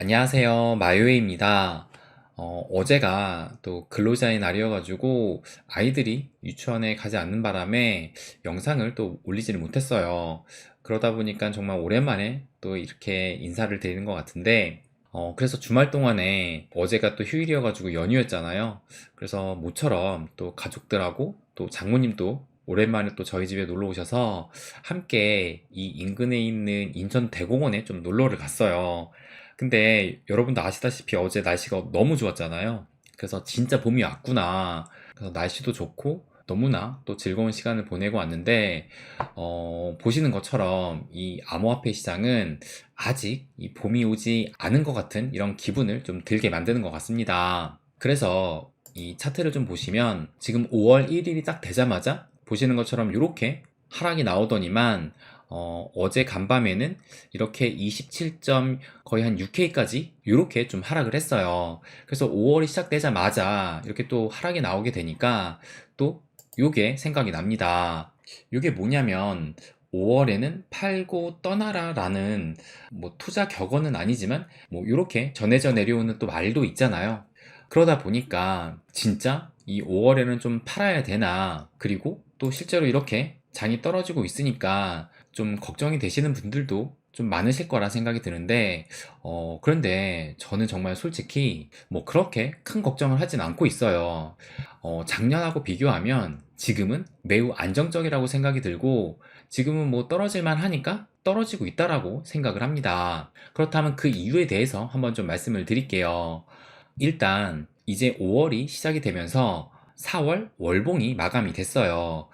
안녕하세요. 마요회입니다. 어제가 또 근로자의 날이어가지고 아이들이 유치원에 가지 않는 바람에 영상을 또 올리지를 못했어요. 그러다 보니까 정말 오랜만에 또 이렇게 인사를 드리는 것 같은데, 그래서 주말 동안에 어제가 또 휴일이어가지고 연휴였잖아요. 그래서 모처럼 또 가족들하고 또 장모님도 오랜만에 또 저희 집에 놀러 오셔서 함께 이 인근에 있는 인천 대공원에 좀 놀러를 갔어요. 근데 여러분도 아시다시피 어제 날씨가 너무 좋았잖아요. 그래서 진짜 봄이 왔구나. 그래서 날씨도 좋고 너무나 또 즐거운 시간을 보내고 왔는데, 보시는 것처럼 이 암호화폐 시장은 아직 이 봄이 오지 않은 것 같은 이런 기분을 좀 들게 만드는 것 같습니다. 그래서 이 차트를 좀 보시면 지금 5월 1일이 딱 되자마자 보시는 것처럼 이렇게 하락이 나오더니만, 어제 간밤에는 이렇게 27점 거의 한 6K까지 이렇게 좀 하락을 했어요. 그래서 5월이 시작되자마자 이렇게 또 하락이 나오게 되니까 또 요게 생각이 납니다. 요게 뭐냐면 5월에는 팔고 떠나라 라는 뭐 투자 격언은 아니지만 뭐 이렇게 전해져 내려오는 또 말도 있잖아요. 그러다 보니까 진짜 이 5월에는 좀 팔아야 되나, 그리고 또 실제로 이렇게 장이 떨어지고 있으니까 좀 걱정이 되시는 분들도 좀 많으실 거라 생각이 드는데, 그런데 저는 정말 솔직히 뭐 그렇게 큰 걱정을 하진 않고 있어요. 작년하고 비교하면 지금은 매우 안정적이라고 생각이 들고, 지금은 뭐 떨어질만 하니까 떨어지고 있다라고 생각을 합니다. 그렇다면 그 이유에 대해서 한번 좀 말씀을 드릴게요. 일단 이제 5월이 시작이 되면서 4월 월봉이 마감이 됐어요.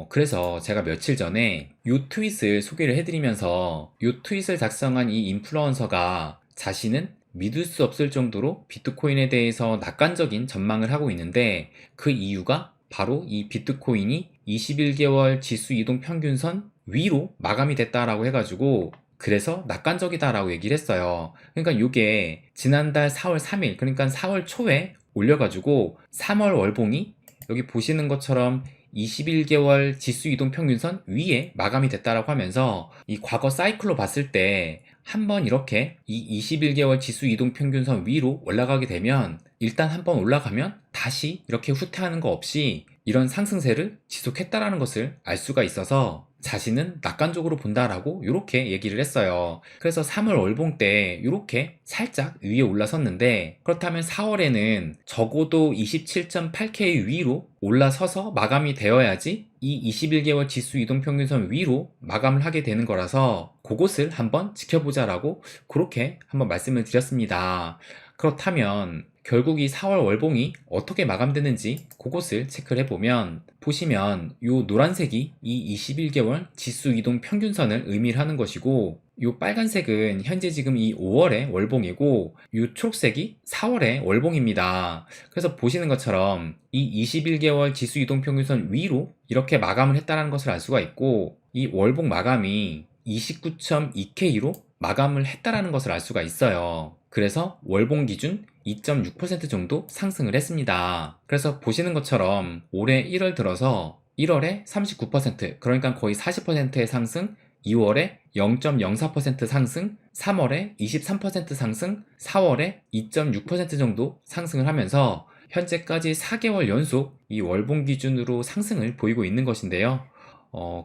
그래서 제가 며칠 전에 요 트윗을 소개를 해드리면서 요 트윗을 작성한 이 인플루언서가 자신은 믿을 수 없을 정도로 비트코인에 대해서 낙관적인 전망을 하고 있는데, 그 이유가 바로 이 비트코인이 21개월 지수 이동 평균선 위로 마감이 됐다라고 해가지고, 그래서 낙관적이다라고 얘기를 했어요. 그러니까 이게 지난달 4월 3일, 그러니까 4월 초에 올려가지고 3월 월봉이 여기 보시는 것처럼 21개월 지수 이동 평균선 위에 마감이 됐다라고 하면서, 이 과거 사이클로 봤을 때 한번 이렇게 이 21개월 지수 이동 평균선 위로 올라가게 되면, 일단 한번 올라가면 다시 이렇게 후퇴하는 거 없이 이런 상승세를 지속했다라는 것을 알 수가 있어서 자신은 낙관적으로 본다라고 이렇게 얘기를 했어요. 그래서 3월 월봉 때 이렇게 살짝 위에 올라섰는데, 그렇다면 4월에는 적어도 27.8K 위로 올라서서 마감이 되어야지 이 21개월 지수 이동 평균선 위로 마감을 하게 되는 거라서 그것을 한번 지켜보자라고 그렇게 한번 말씀을 드렸습니다. 그렇다면 결국 이 4월 월봉이 어떻게 마감되는지 그것을 체크를 해보면, 보시면 요 노란색이 이 21개월 지수 이동 평균선을 의미를 하는 것이고, 요 빨간색은 현재 지금 이 5월의 월봉이고, 요 초록색이 4월의 월봉입니다. 그래서 보시는 것처럼 이 21개월 지수 이동 평균선 위로 이렇게 마감을 했다는 것을 알 수가 있고, 이 월봉 마감이 29.2K로 마감을 했다라는 것을 알 수가 있어요. 그래서 월봉 기준 2.6% 정도 상승을 했습니다. 그래서 보시는 것처럼 올해 1월 들어서 1월에 39%, 그러니까 거의 40%의 상승, 2월에 0.04% 상승, 3월에 23% 상승, 4월에 2.6% 정도 상승을 하면서 현재까지 4개월 연속 이 월봉 기준으로 상승을 보이고 있는 것인데요.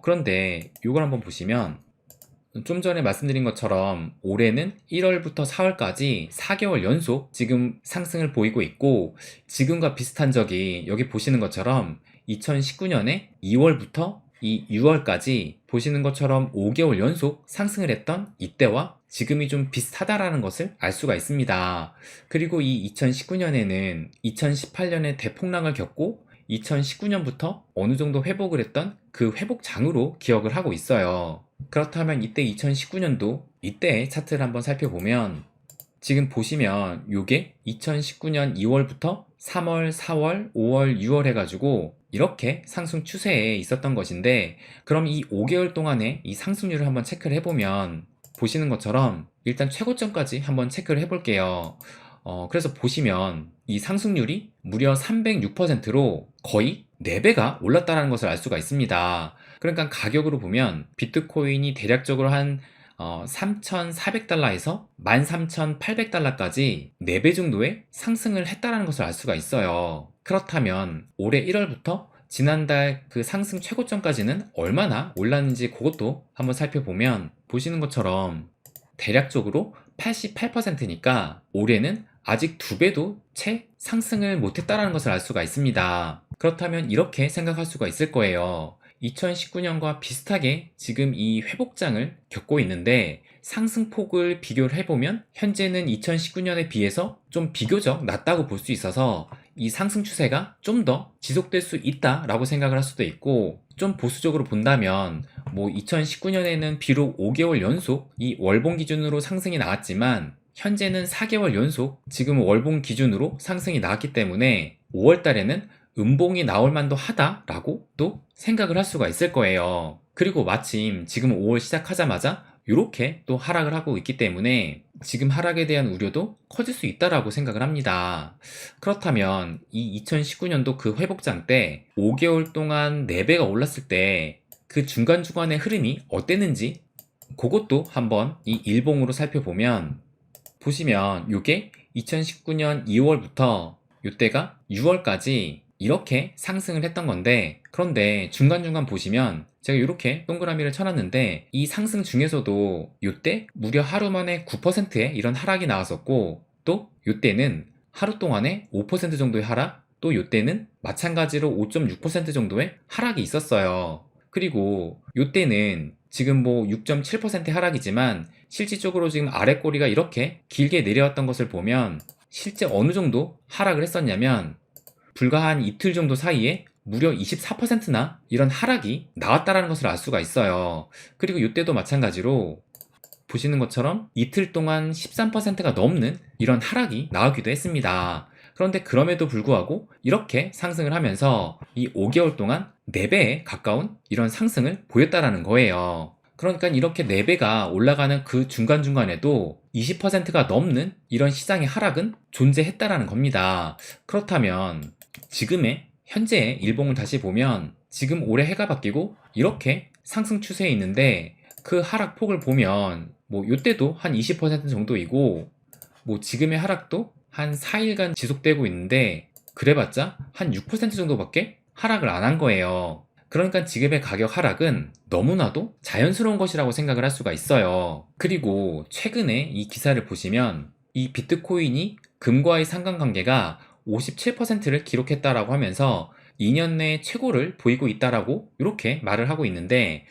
그런데 이걸 한번 보시면 좀 전에 말씀드린 것처럼 올해는 1월부터 4월까지 4개월 연속 지금 상승을 보이고 있고, 지금과 비슷한 적이 여기 보시는 것처럼 2019년에 2월부터 이 6월까지 보시는 것처럼 5개월 연속 상승을 했던 이때와 지금이 좀 비슷하다라는 것을 알 수가 있습니다. 그리고 이 2019년에는 2018년에 대폭락을 겪고 2019년부터 어느 정도 회복을 했던 그 회복장으로 기억을 하고 있어요. 그렇다면 이때 2019년도 이때의 차트를 한번 살펴보면, 지금 보시면 요게 2019년 2월부터 3월, 4월, 5월, 6월 해가지고 이렇게 상승 추세에 있었던 것인데, 그럼 이 5개월 동안의 이 상승률을 한번 체크를 해보면 보시는 것처럼 일단 최고점까지 한번 체크를 해볼게요. 그래서 보시면 이 상승률이 무려 306%로 거의 4배가 올랐다는 것을 알 수가 있습니다. 그러니까 가격으로 보면 비트코인이 대략적으로 한 $3,400에서 $13,800까지 4배 정도의 상승을 했다는 것을 알 수가 있어요. 그렇다면 올해 1월부터 지난달 그 상승 최고점까지는 얼마나 올랐는지 그것도 한번 살펴보면 보시는 것처럼 대략적으로 88%니까 올해는 아직 2배도 채 상승을 못했다는 것을 알 수가 있습니다. 그렇다면 이렇게 생각할 수가 있을 거예요. 2019년과 비슷하게 지금 이 회복장을 겪고 있는데 상승폭을 비교를 해보면 현재는 2019년에 비해서 좀 비교적 낮다고 볼 수 있어서 이 상승 추세가 좀 더 지속될 수 있다라고 생각을 할 수도 있고, 좀 보수적으로 본다면 뭐 2019년에는 비록 5개월 연속 이 월봉 기준으로 상승이 나왔지만 현재는 4개월 연속 지금 월봉 기준으로 상승이 나왔기 때문에 5월 달에는 음봉이 나올 만도 하다라고 또 생각을 할 수가 있을 거예요. 그리고 마침 지금 5월 시작하자마자 이렇게 또 하락을 하고 있기 때문에 지금 하락에 대한 우려도 커질 수 있다라고 생각을 합니다. 그렇다면 이 2019년도 그 회복장 때 5개월 동안 4배가 올랐을 때 그 중간중간의 흐름이 어땠는지 그것도 한번 이 일봉으로 살펴보면 보시면 요게 2019년 2월부터 요때가 6월까지 이렇게 상승을 했던 건데, 그런데 중간중간 보시면 제가 이렇게 동그라미를 쳐놨는데 이 상승 중에서도 요때 무려 하루 만에 9%의 이런 하락이 나왔었고, 또 요때는 하루 동안에 5% 정도의 하락, 또 요때는 마찬가지로 5.6% 정도의 하락이 있었어요. 그리고 요때는 지금 뭐 6.7% 하락이지만 실질적으로 지금 아래 꼬리가 이렇게 길게 내려왔던 것을 보면 실제 어느 정도 하락을 했었냐면 불과 한 이틀 정도 사이에 무려 24%나 이런 하락이 나왔다는 것을 알 수가 있어요. 그리고 이때도 마찬가지로 보시는 것처럼 이틀 동안 13%가 넘는 이런 하락이 나오기도 했습니다. 그런데 그럼에도 불구하고 이렇게 상승을 하면서 이 5개월 동안 4배에 가까운 이런 상승을 보였다라는 거예요. 그러니까 이렇게 4배가 올라가는 그 중간중간에도 20%가 넘는 이런 시장의 하락은 존재했다라는 겁니다. 그렇다면 지금의 현재의 일봉을 다시 보면 지금 올해 해가 바뀌고 이렇게 상승 추세에 있는데 그 하락폭을 보면 뭐 이때도 한 20% 정도이고, 뭐 지금의 하락도 한 4일간 지속되고 있는데 그래봤자 한 6% 정도밖에 하락을 안 한 거예요. 그러니까 지금의 가격 하락은 너무나도 자연스러운 것이라고 생각을 할 수가 있어요. 그리고 최근에 이 기사를 보시면 이 비트코인이 금과의 상관관계가 57%를 기록했다라고 하면서 2년 내 최고를 보이고 있다라고 이렇게 말을 하고 있는데,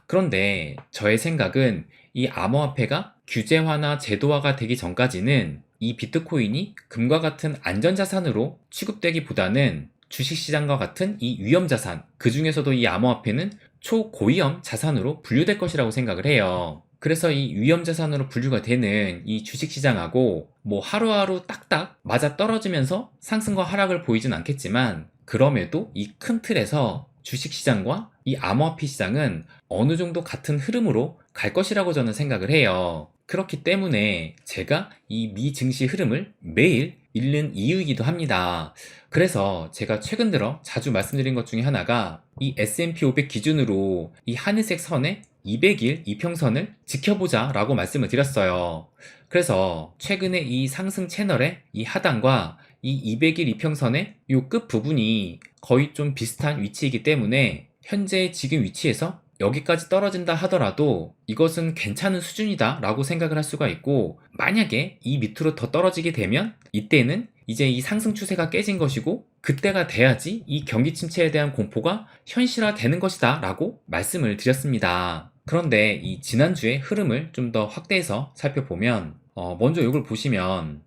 그런데 저의 생각은 이 암호화폐가 규제화나 제도화가 되기 전까지는 이 비트코인이 금과 같은 안전자산으로 취급되기보다는 주식시장과 같은 이 위험자산, 그 중에서도 이 암호화폐는 초고위험 자산으로 분류될 것이라고 생각을 해요. 그래서 이 위험자산으로 분류가 되는 이 주식시장하고 뭐 하루하루 딱딱 맞아 떨어지면서 상승과 하락을 보이진 않겠지만, 그럼에도 이 큰 틀에서 주식시장과 이 암호화폐 시장은 어느 정도 같은 흐름으로 갈 것이라고 저는 생각을 해요. 그렇기 때문에 제가 이 미 증시 흐름을 매일 읽는 이유이기도 합니다. 그래서 제가 최근 들어 자주 말씀드린 것 중에 하나가 이 S&P 500 기준으로 이 하늘색 선의 200일 이평선을 지켜보자 라고 말씀을 드렸어요. 그래서 최근에 이 상승 채널의 이 하단과 이 200일 이평선의 이 끝 부분이 거의 좀 비슷한 위치이기 때문에 현재 지금 위치에서 여기까지 떨어진다 하더라도 이것은 괜찮은 수준이다 라고 생각을 할 수가 있고, 만약에 이 밑으로 더 떨어지게 되면 이때는 이제 이 상승 추세가 깨진 것이고 그때가 돼야지 이 경기 침체에 대한 공포가 현실화되는 것이다 라고 말씀을 드렸습니다. 그런데 이 지난주의 흐름을 좀 더 확대해서 살펴보면 먼저 이걸 보시면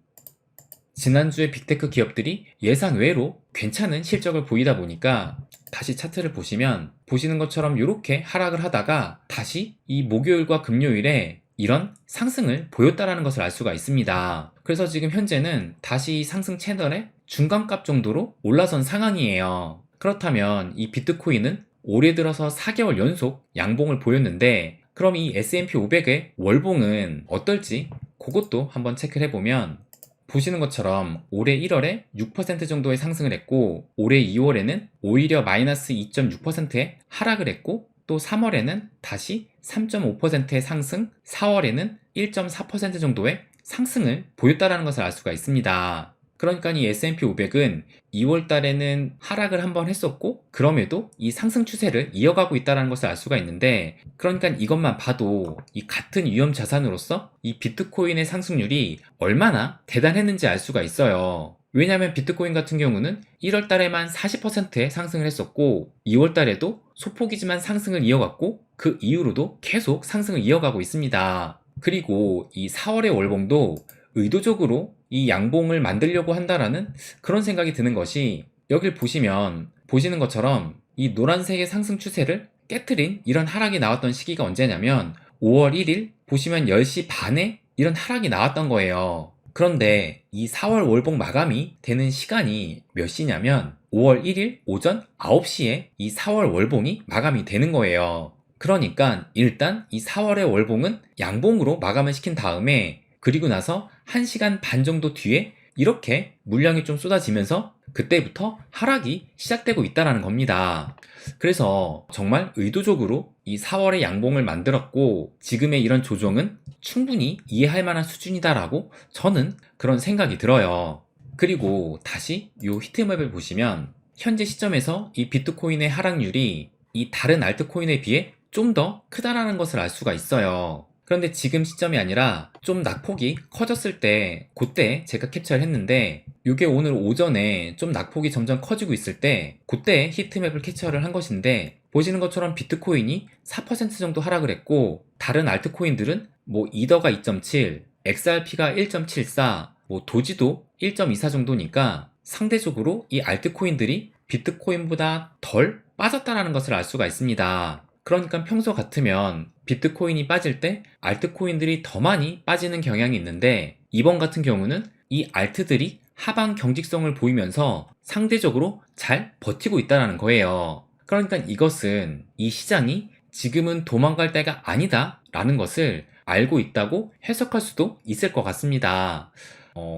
지난주에 빅테크 기업들이 예상외로 괜찮은 실적을 보이다 보니까 다시 차트를 보시면 보시는 것처럼 이렇게 하락을 하다가 다시 이 목요일과 금요일에 이런 상승을 보였다라는 것을 알 수가 있습니다. 그래서 지금 현재는 다시 상승 채널의 중간값 정도로 올라선 상황이에요. 그렇다면 이 비트코인은 올해 들어서 4개월 연속 양봉을 보였는데, 그럼 이 S&P 500의 월봉은 어떨지 그것도 한번 체크를 해보면 보시는 것처럼 올해 1월에 6% 정도의 상승을 했고 올해 2월에는 오히려 마이너스 2.6%의 하락을 했고, 또 3월에는 다시 3.5%의 상승, 4월에는 1.4% 정도의 상승을 보였다는 것을 알 수가 있습니다. 그러니까 이 S&P 500은 2월 달에는 하락을 한번 했었고 그럼에도 이 상승 추세를 이어가고 있다는 것을 알 수가 있는데, 그러니까 이것만 봐도 이 같은 위험 자산으로서 이 비트코인의 상승률이 얼마나 대단했는지 알 수가 있어요. 왜냐하면 비트코인 같은 경우는 1월 달에만 40%의 상승을 했었고 2월 달에도 소폭이지만 상승을 이어갔고 그 이후로도 계속 상승을 이어가고 있습니다. 그리고 이 4월의 월봉도 의도적으로 이 양봉을 만들려고 한다라는 그런 생각이 드는 것이, 여길 보시면 보시는 것처럼 이 노란색의 상승 추세를 깨트린 이런 하락이 나왔던 시기가 언제냐면 5월 1일 보시면 10시 반에 이런 하락이 나왔던 거예요. 그런데 이 4월 월봉 마감이 되는 시간이 몇 시냐면 5월 1일 오전 9시에 이 4월 월봉이 마감이 되는 거예요. 그러니까 일단 이 4월의 월봉은 양봉으로 마감을 시킨 다음에, 그리고 나서 1시간 반 정도 뒤에 이렇게 물량이 좀 쏟아지면서 그때부터 하락이 시작되고 있다는 겁니다. 그래서 정말 의도적으로 이 4월의 양봉을 만들었고 지금의 이런 조정은 충분히 이해할 만한 수준이다라고 저는 그런 생각이 들어요. 그리고 다시 이 히트맵을 보시면 현재 시점에서 이 비트코인의 하락률이 이 다른 알트코인에 비해 좀 더 크다라는 것을 알 수가 있어요. 그런데 지금 시점이 아니라 좀 낙폭이 커졌을 때 그때 제가 캡처를 했는데, 이게 오늘 오전에 좀 낙폭이 점점 커지고 있을 때 그때 히트맵을 캡처를 한 것인데, 보시는 것처럼 비트코인이 4% 정도 하락을 했고 다른 알트코인들은 뭐 이더가 2.7, XRP가 1.74, 뭐 도지도 1.24 정도니까 상대적으로 이 알트코인들이 비트코인보다 덜 빠졌다는 것을 알 수가 있습니다. 그러니까 평소 같으면 비트코인이 빠질 때 알트코인들이 더 많이 빠지는 경향이 있는데, 이번 같은 경우는 이 알트들이 하방 경직성을 보이면서 상대적으로 잘 버티고 있다는 거예요. 그러니까 이것은 이 시장이 지금은 도망갈 때가 아니다 라는 것을 알고 있다고 해석할 수도 있을 것 같습니다.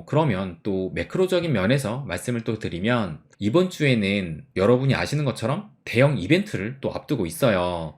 그러면 또 매크로적인 면에서 말씀을 또 드리면, 이번 주에는 여러분이 아시는 것처럼 대형 이벤트를 또 앞두고 있어요.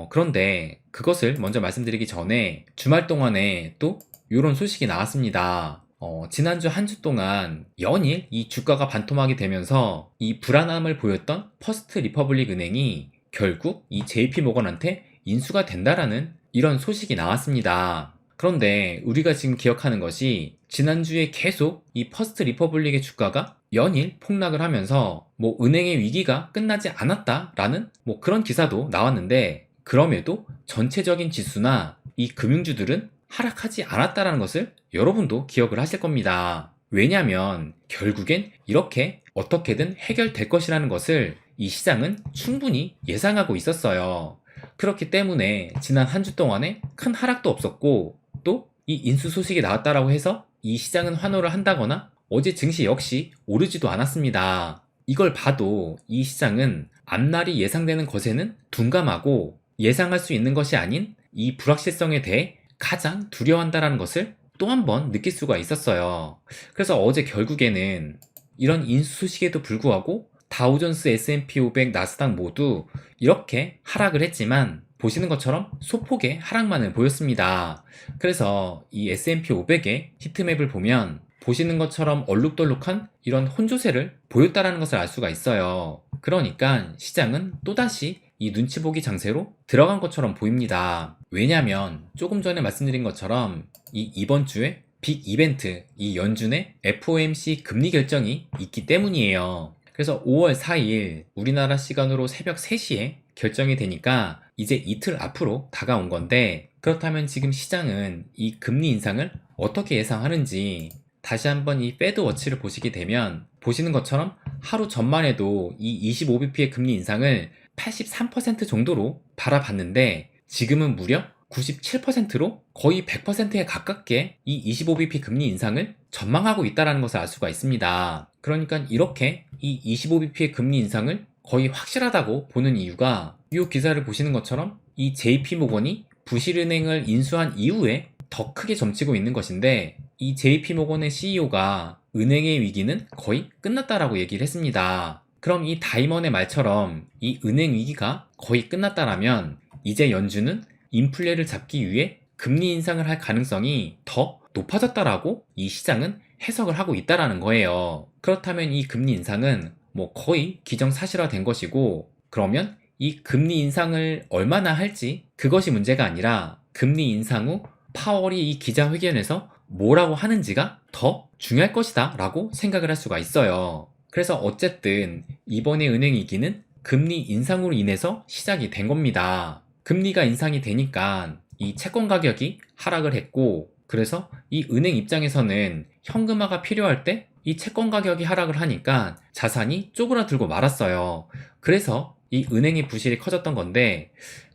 그런데 그것을 먼저 말씀드리기 전에 주말 동안에 또 이런 소식이 나왔습니다. 지난주 한 주 동안 연일 이 주가가 반토막이 되면서 이 불안함을 보였던 퍼스트 리퍼블릭 은행이 결국 이 JP 모건한테 인수가 된다라는 이런 소식이 나왔습니다. 그런데 우리가 지금 기억하는 것이 지난주에 계속 이 퍼스트 리퍼블릭의 주가가 연일 폭락을 하면서 뭐 은행의 위기가 끝나지 않았다라는 뭐 그런 기사도 나왔는데, 그럼에도 전체적인 지수나 이 금융주들은 하락하지 않았다라는 것을 여러분도 기억을 하실 겁니다. 왜냐하면 결국엔 이렇게 어떻게든 해결될 것이라는 것을 이 시장은 충분히 예상하고 있었어요. 그렇기 때문에 지난 한 주 동안에 큰 하락도 없었고, 또 이 인수 소식이 나왔다라고 해서 이 시장은 환호를 한다거나 어제 증시 역시 오르지도 않았습니다. 이걸 봐도 이 시장은 앞날이 예상되는 것에는 둔감하고 예상할 수 있는 것이 아닌 이 불확실성에 대해 가장 두려워한다는 것을 또 한 번 느낄 수가 있었어요. 그래서 어제 결국에는 이런 인수 소식에도 불구하고 다우존스, S&P 500, 나스닥 모두 이렇게 하락을 했지만 보시는 것처럼 소폭의 하락만을 보였습니다. 그래서 이 S&P 500의 히트맵을 보면 보시는 것처럼 얼룩덜룩한 이런 혼조세를 보였다는 것을 알 수가 있어요. 그러니까 시장은 또다시 이 눈치 보기 장세로 들어간 것처럼 보입니다. 왜냐하면 조금 전에 말씀드린 것처럼 이번 주에 빅 이벤트, 이 연준의 FOMC 금리 결정이 있기 때문이에요. 그래서 5월 4일 우리나라 시간으로 새벽 3시에 결정이 되니까 이제 이틀 앞으로 다가온 건데, 그렇다면 지금 시장은 이 금리 인상을 어떻게 예상하는지 다시 한번 이 패드워치를 보시게 되면 보시는 것처럼 하루 전만 해도 이 25bp의 금리 인상을 83% 정도로 바라봤는데 지금은 무려 97%로 거의 100%에 가깝게 이 25bp 금리 인상을 전망하고 있다는 것을 알 수가 있습니다. 그러니까 이렇게 이 25bp의 금리 인상을 거의 확실하다고 보는 이유가, 이 기사를 보시는 것처럼 이 JP모건이 부실은행을 인수한 이후에 더 크게 점치고 있는 것인데, 이 JP모건의 CEO가 은행의 위기는 거의 끝났다라고 얘기를 했습니다. 그럼 이 다이먼의 말처럼 이 은행 위기가 거의 끝났다라면 이제 연준은 인플레를 잡기 위해 금리 인상을 할 가능성이 더 높아졌다라고 이 시장은 해석을 하고 있다라는 거예요. 그렇다면 이 금리 인상은 뭐 거의 기정사실화된 것이고, 그러면 이 금리 인상을 얼마나 할지 그것이 문제가 아니라 금리 인상 후 파월이 이 기자회견에서 뭐라고 하는지가 더 중요할 것이다 라고 생각을 할 수가 있어요. 그래서 어쨌든 이번에 은행 위기는 금리 인상으로 인해서 시작이 된 겁니다. 금리가 인상이 되니까 이 채권 가격이 하락을 했고, 그래서 이 은행 입장에서는 현금화가 필요할 때 이 채권 가격이 하락을 하니까 자산이 쪼그라들고 말았어요. 그래서 이 은행의 부실이 커졌던 건데,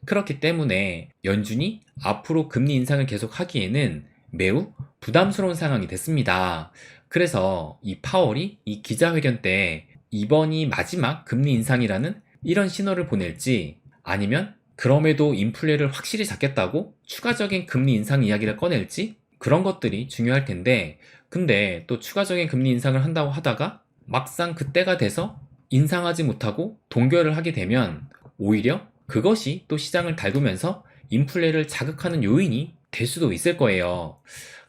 그렇기 때문에 연준이 앞으로 금리 인상을 계속 하기에는 매우 부담스러운 상황이 됐습니다. 그래서 이 파월이 이 기자회견 때 이번이 마지막 금리 인상이라는 이런 신호를 보낼지, 아니면 그럼에도 인플레를 확실히 잡겠다고 추가적인 금리 인상 이야기를 꺼낼지, 그런 것들이 중요할 텐데, 근데 또 추가적인 금리 인상을 한다고 하다가 막상 그때가 돼서 인상하지 못하고 동결을 하게 되면 오히려 그것이 또 시장을 달구면서 인플레를 자극하는 요인이 될 수도 있을 거예요.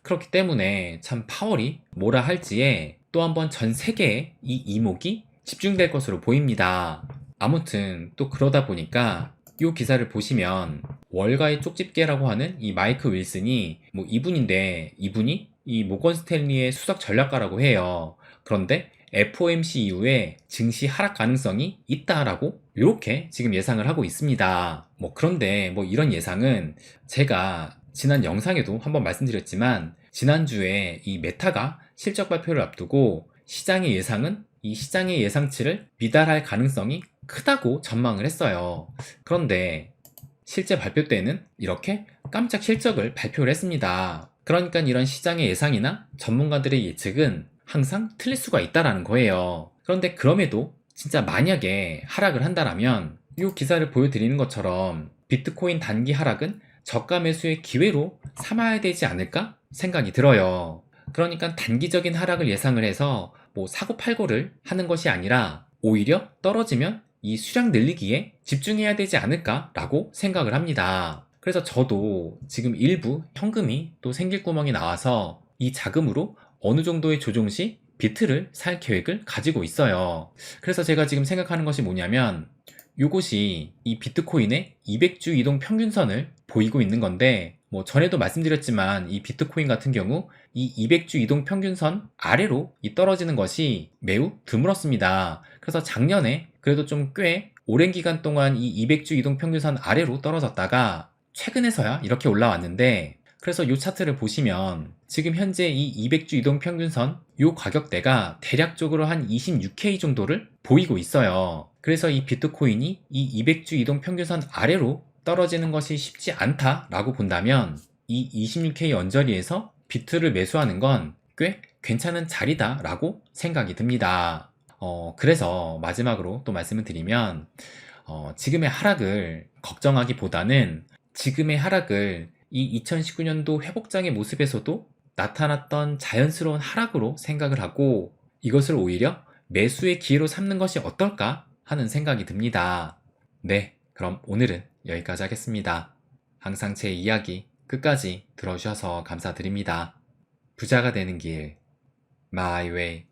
그렇기 때문에 참 파월이 뭐라 할지에 또 한번 전 세계의 이 이목이 집중될 것으로 보입니다. 아무튼 또 그러다 보니까 이 기사를 보시면 월가의 쪽집게라고 하는 이 마이크 윌슨이 뭐 이분인데, 이분이 이 모건 스탠리의 수석 전략가라고 해요. 그런데 FOMC 이후에 증시 하락 가능성이 있다라고 이렇게 지금 예상을 하고 있습니다. 뭐 그런데 뭐 이런 예상은 제가 지난 영상에도 한번 말씀드렸지만, 지난주에 이 메타가 실적 발표를 앞두고 시장의 예상은 이 시장의 예상치를 미달할 가능성이 크다고 전망을 했어요. 그런데 실제 발표 때는 이렇게 깜짝 실적을 발표를 했습니다. 그러니까 이런 시장의 예상이나 전문가들의 예측은 항상 틀릴 수가 있다라는 거예요. 그런데 그럼에도 진짜 만약에 하락을 한다라면 이 기사를 보여드리는 것처럼 비트코인 단기 하락은 저가 매수의 기회로 삼아야 되지 않을까 생각이 들어요. 그러니까 단기적인 하락을 예상을 해서 뭐 사고팔고를 하는 것이 아니라 오히려 떨어지면 이 수량 늘리기에 집중해야 되지 않을까라고 생각을 합니다. 그래서 저도 지금 일부 현금이 또 생길 구멍이 나와서 이 자금으로 어느 정도의 조정 시 비트를 살 계획을 가지고 있어요. 그래서 제가 지금 생각하는 것이 뭐냐면, 요것이 이 비트코인의 200주 이동 평균선을 보이고 있는 건데, 뭐 전에도 말씀드렸지만 이 비트코인 같은 경우 이 200주 이동 평균선 아래로 이 떨어지는 것이 매우 드물었습니다. 그래서 작년에 그래도 좀 꽤 오랜 기간 동안 이 200주 이동 평균선 아래로 떨어졌다가 최근에서야 이렇게 올라왔는데, 그래서 이 차트를 보시면 지금 현재 이 200주 이동 평균선 이 가격대가 대략적으로 한 26K 정도를 보이고 있어요. 그래서 이 비트코인이 이 200주 이동 평균선 아래로 떨어지는 것이 쉽지 않다라고 본다면 이 26K 언저리에서 비트를 매수하는 건 꽤 괜찮은 자리다라고 생각이 듭니다. 그래서 마지막으로 또 말씀을 드리면, 지금의 하락을 걱정하기보다는 지금의 하락을 이 2019년도 회복장의 모습에서도 나타났던 자연스러운 하락으로 생각을 하고, 이것을 오히려 매수의 기회로 삼는 것이 어떨까 하는 생각이 듭니다. 네, 그럼 오늘은 여기까지 하겠습니다. 항상 제 이야기 끝까지 들어주셔서 감사드립니다. 부자가 되는 길, My Way.